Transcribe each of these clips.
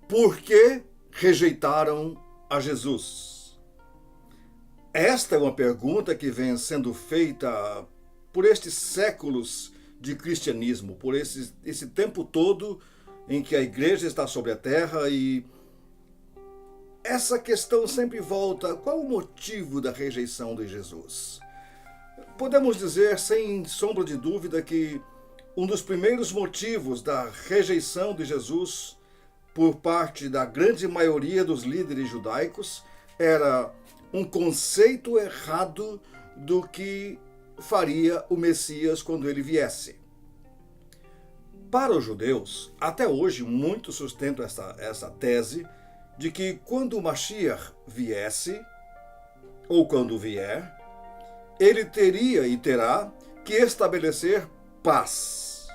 Por que rejeitaram a Jesus? Esta é uma pergunta que vem sendo feita por estes séculos de cristianismo, por esse tempo todo em que a igreja está sobre a terra, e essa questão sempre volta: qual o motivo da rejeição de Jesus? Podemos dizer, sem sombra de dúvida, que um dos primeiros motivos da rejeição de Jesus por parte da grande maioria dos líderes judaicos era um conceito errado do que faria o Messias quando ele viesse. Para os judeus, até hoje, muitos sustentam essa tese de que quando o Mashiach viesse, ou quando vier, ele teria e terá que estabelecer paz.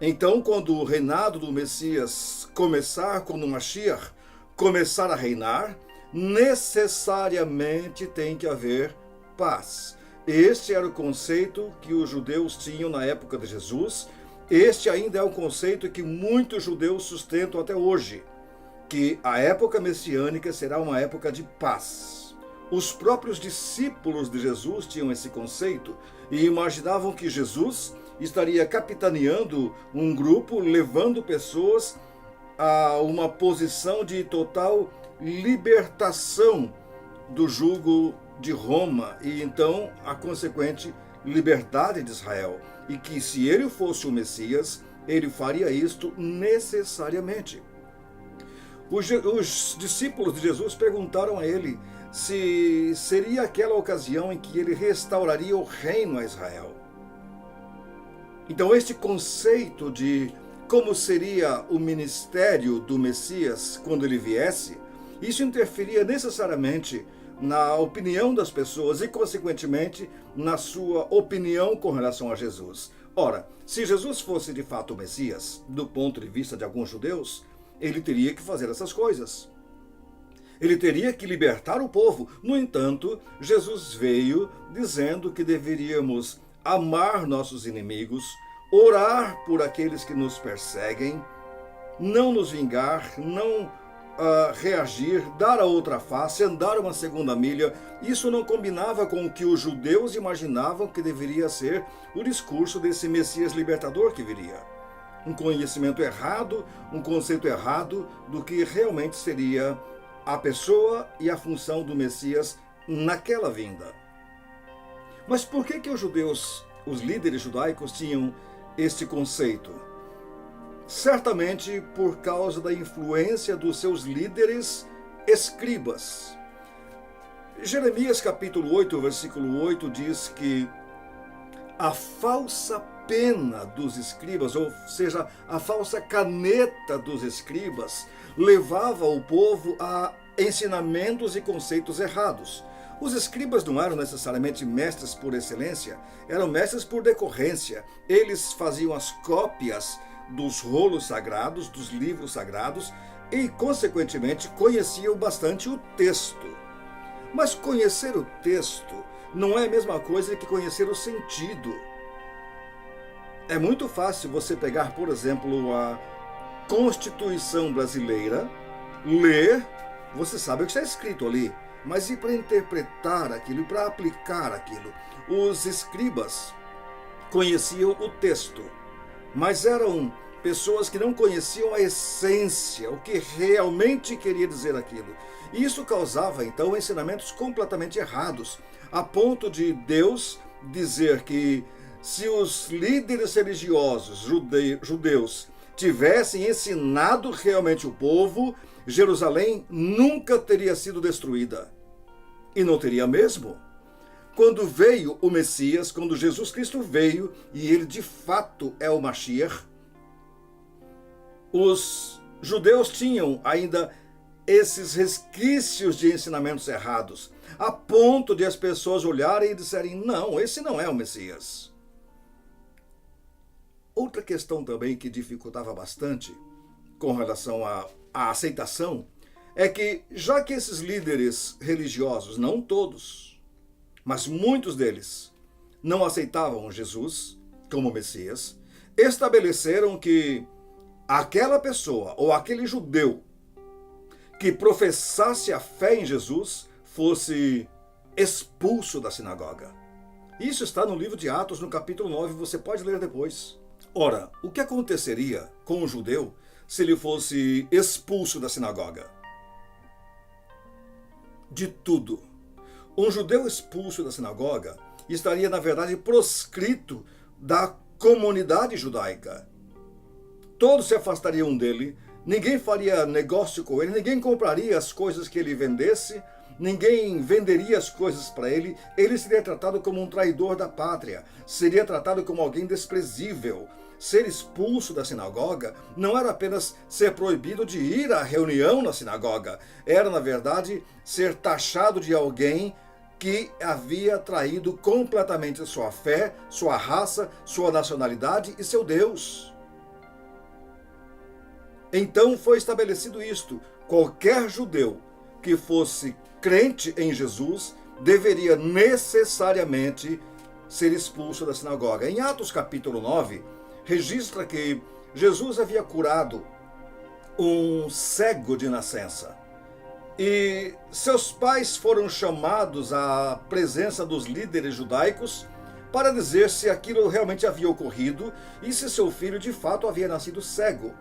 Então, quando o reinado do Messias começar, quando o Mashiach começar a reinar, necessariamente tem que haver paz. Este era o conceito que os judeus tinham na época de Jesus. Este ainda é o conceito que muitos judeus sustentam até hoje, que a época messiânica será uma época de paz. Os próprios discípulos de Jesus tinham esse conceito e imaginavam que Jesus estaria capitaneando um grupo, levando pessoas a uma posição de total libertação do jugo de Roma e então a consequente liberdade de Israel. E que se ele fosse o Messias, ele faria isto necessariamente. Os discípulos de Jesus perguntaram a ele se seria aquela ocasião em que ele restauraria o reino a Israel. Então, este conceito de como seria o ministério do Messias quando ele viesse, isso interferia necessariamente na opinião das pessoas e, consequentemente, na sua opinião com relação a Jesus. Ora, se Jesus fosse de fato o Messias, do ponto de vista de alguns judeus, ele teria que fazer essas coisas. Ele teria que libertar o povo. No entanto, Jesus veio dizendo que deveríamos amar nossos inimigos, orar por aqueles que nos perseguem, não nos vingar, não reagir, dar a outra face, andar uma segunda milha. Isso não combinava com o que os judeus imaginavam que deveria ser o discurso desse Messias libertador que viria. Um conhecimento errado, um conceito errado do que realmente seria a pessoa e a função do Messias naquela vinda. Mas por que os judeus, os líderes judaicos, tinham este conceito? Certamente por causa da influência dos seus líderes escribas. Jeremias capítulo 8, versículo 8 diz que a falsa pena dos escribas, ou seja, a falsa caneta dos escribas, levava o povo a ensinamentos e conceitos errados. Os escribas não eram necessariamente mestres por excelência, eram mestres por decorrência. Eles faziam as cópias dos rolos sagrados, dos livros sagrados, e, consequentemente, conheciam bastante o texto. Mas conhecer o texto não é a mesma coisa que conhecer o sentido. É muito fácil você pegar, por exemplo, a Constituição brasileira, ler, você sabe o que está escrito ali, mas e para interpretar aquilo, para aplicar aquilo? Os escribas conheciam o texto, mas eram pessoas que não conheciam a essência, o que realmente queria dizer aquilo. E isso causava, então, ensinamentos completamente errados, a ponto de Deus dizer que se os líderes religiosos judeus tivessem ensinado realmente o povo, Jerusalém nunca teria sido destruída. E não teria mesmo. Quando veio o Messias, quando Jesus Cristo veio, e ele de fato é o Mashiach, os judeus tinham ainda esses resquícios de ensinamentos errados, a ponto de as pessoas olharem e disserem: não, esse não é o Messias. Outra questão também que dificultava bastante com relação à aceitação é que, já que esses líderes religiosos, não todos, mas muitos deles, não aceitavam Jesus como Messias, estabeleceram que aquela pessoa ou aquele judeu que professasse a fé em Jesus fosse expulso da sinagoga. Isso está no livro de Atos, no capítulo 9, você pode ler depois. Ora, o que aconteceria com um judeu se ele fosse expulso da sinagoga? De tudo. Um judeu expulso da sinagoga estaria, na verdade, proscrito da comunidade judaica. Todos se afastariam dele, ninguém faria negócio com ele, ninguém compraria as coisas que ele vendesse, ninguém venderia as coisas para ele, ele seria tratado como um traidor da pátria, seria tratado como alguém desprezível. Ser expulso da sinagoga não era apenas ser proibido de ir à reunião na sinagoga, era, na verdade, ser taxado de alguém que havia traído completamente sua fé, sua raça, sua nacionalidade e seu Deus. Então foi estabelecido isto: qualquer judeu que fosse crente em Jesus deveria necessariamente ser expulso da sinagoga. Em Atos capítulo 9, registra que Jesus havia curado um cego de nascença. E seus pais foram chamados à presença dos líderes judaicos para dizer se aquilo realmente havia ocorrido e se seu filho de fato havia nascido cego.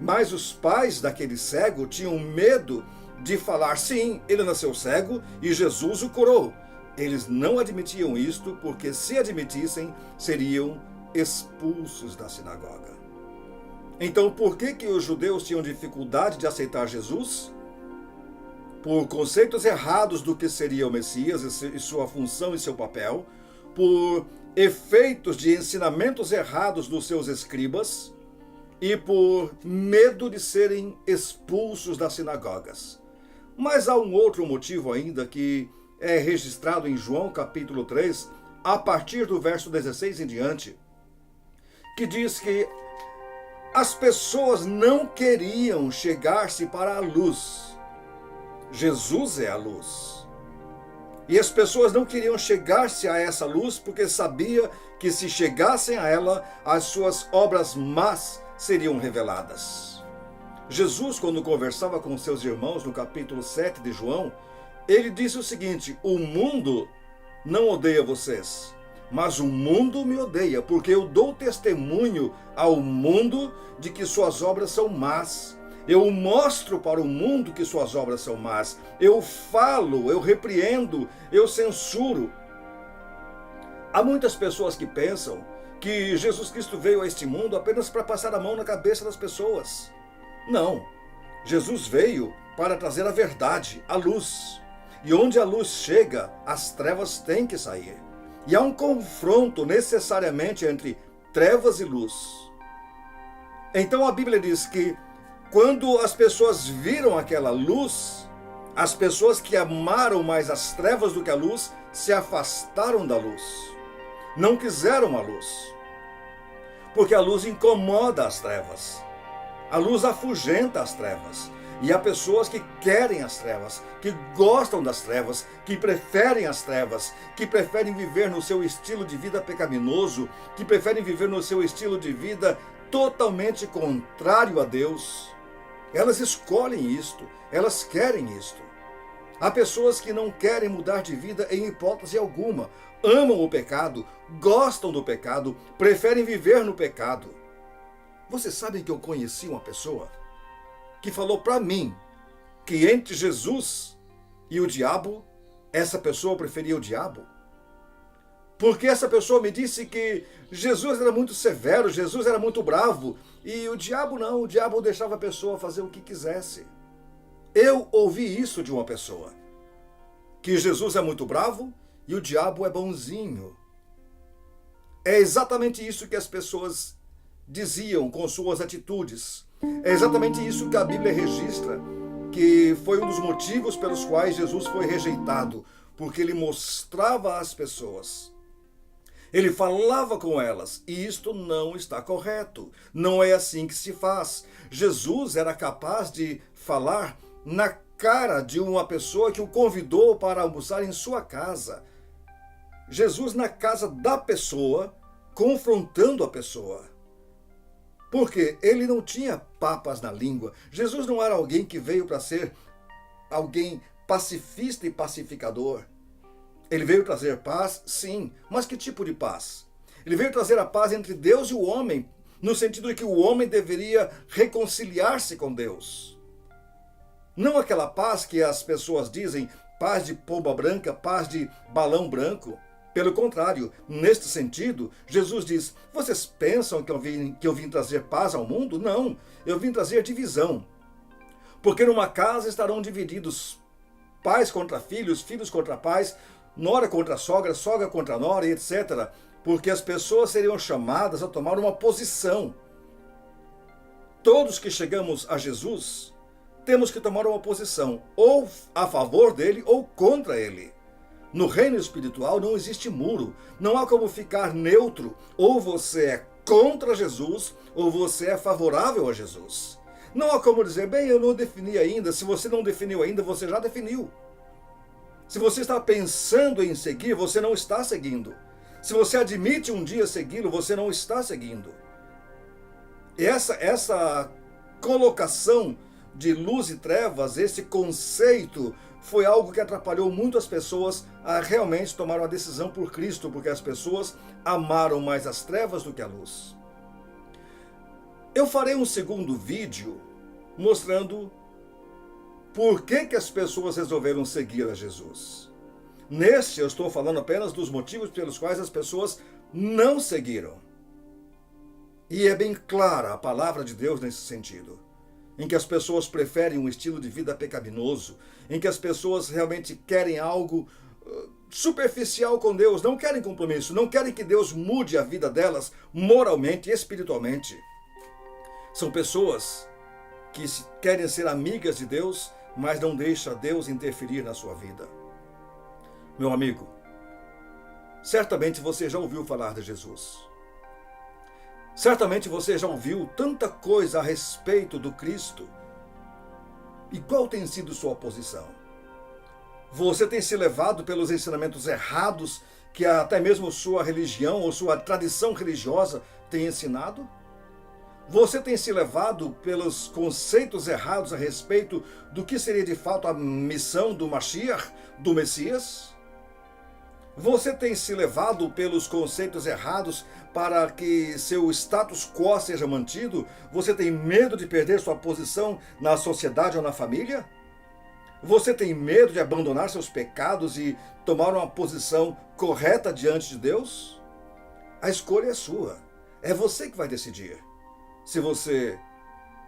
Mas os pais daquele cego tinham medo de falar: sim, ele nasceu cego e Jesus o curou. Eles não admitiam isto, porque se admitissem, seriam expulsos da sinagoga. Então, por que os judeus tinham dificuldade de aceitar Jesus? Por conceitos errados do que seria o Messias e sua função e seu papel, por efeitos de ensinamentos errados dos seus escribas e por medo de serem expulsos das sinagogas. Mas há um outro motivo ainda que é registrado em João capítulo 3, a partir do verso 16 em diante, que diz que as pessoas não queriam chegar-se para a luz. Jesus é a luz. E as pessoas não queriam chegar-se a essa luz porque sabia que se chegassem a ela, as suas obras más seriam reveladas. Jesus, quando conversava com seus irmãos no capítulo 7 de João, ele disse o seguinte: o mundo não odeia vocês, mas o mundo me odeia, porque eu dou testemunho ao mundo de que suas obras são más. Eu mostro para o mundo que suas obras são más. Eu falo, eu repreendo, eu censuro. Há muitas pessoas que pensam que Jesus Cristo veio a este mundo apenas para passar a mão na cabeça das pessoas. Não. Jesus veio para trazer a verdade, a luz. E onde a luz chega, as trevas têm que sair. E há um confronto necessariamente entre trevas e luz. Então a Bíblia diz que quando as pessoas viram aquela luz, as pessoas que amaram mais as trevas do que a luz se afastaram da luz. Não quiseram a luz. Porque a luz incomoda as trevas. A luz afugenta as trevas. E há pessoas que querem as trevas, que gostam das trevas, que preferem as trevas, que preferem viver no seu estilo de vida pecaminoso, que preferem viver no seu estilo de vida totalmente contrário a Deus. Elas escolhem isto, elas querem isto. Há pessoas que não querem mudar de vida em hipótese alguma, amam o pecado, gostam do pecado, preferem viver no pecado. Vocês sabem que eu conheci uma pessoa que falou para mim que entre Jesus e o diabo, essa pessoa preferia o diabo? Porque essa pessoa me disse que Jesus era muito severo, Jesus era muito bravo, e o diabo não, o diabo deixava a pessoa fazer o que quisesse. Eu ouvi isso de uma pessoa, que Jesus é muito bravo e o diabo é bonzinho. É exatamente isso que as pessoas diziam com suas atitudes. É exatamente isso que a Bíblia registra, que foi um dos motivos pelos quais Jesus foi rejeitado, porque ele mostrava às pessoas, ele falava com elas, e isto não está correto, não é assim que se faz. Jesus era capaz de falar na cara de uma pessoa que o convidou para almoçar em sua casa. Jesus na casa da pessoa, confrontando a pessoa. Porque ele não tinha papas na língua. Jesus não era alguém que veio para ser alguém pacifista e pacificador. Ele veio trazer paz, sim, mas que tipo de paz? Ele veio trazer a paz entre Deus e o homem, no sentido de que o homem deveria reconciliar-se com Deus. Não aquela paz que as pessoas dizem, paz de pomba branca, paz de balão branco. Pelo contrário, neste sentido, Jesus diz, vocês pensam que eu vim trazer paz ao mundo? Não, eu vim trazer divisão. Porque numa casa estarão divididos pais contra filhos, filhos contra pais, nora contra sogra, sogra contra nora, etc. Porque as pessoas seriam chamadas a tomar uma posição. Todos que chegamos a Jesus, temos que tomar uma posição, ou a favor dele ou contra ele. No reino espiritual não existe muro, não há como ficar neutro, ou você é contra Jesus, ou você é favorável a Jesus. Não há como dizer, bem, eu não defini ainda, se você não definiu ainda, você já definiu. Se você está pensando em seguir, você não está seguindo. Se você admite um dia segui-lo, você não está seguindo. E essa colocação de luz e trevas, esse conceito, foi algo que atrapalhou muito as pessoas a realmente tomar uma decisão por Cristo, porque as pessoas amaram mais as trevas do que a luz. Eu farei um segundo vídeo mostrando por que as pessoas resolveram seguir a Jesus. Neste, eu estou falando apenas dos motivos pelos quais as pessoas não seguiram. E é bem clara a palavra de Deus nesse sentido. Em que as pessoas preferem um estilo de vida pecaminoso, em que as pessoas realmente querem algo superficial com Deus, não querem compromisso, não querem que Deus mude a vida delas moralmente e espiritualmente. São pessoas que querem ser amigas de Deus, mas não deixam Deus interferir na sua vida. Meu amigo, certamente você já ouviu falar de Jesus. Certamente você já ouviu tanta coisa a respeito do Cristo. E qual tem sido sua posição? Você tem se levado pelos ensinamentos errados que até mesmo sua religião ou sua tradição religiosa tem ensinado? Você tem se levado pelos conceitos errados a respeito do que seria de fato a missão do Mashiach, do Messias? Você tem se levado pelos conceitos errados para que seu status quo seja mantido? Você tem medo de perder sua posição na sociedade ou na família? Você tem medo de abandonar seus pecados e tomar uma posição correta diante de Deus? A escolha é sua. É você que vai decidir. Se você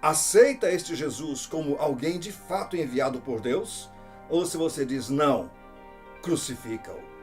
aceita este Jesus como alguém de fato enviado por Deus, ou se você diz não, crucifica-o.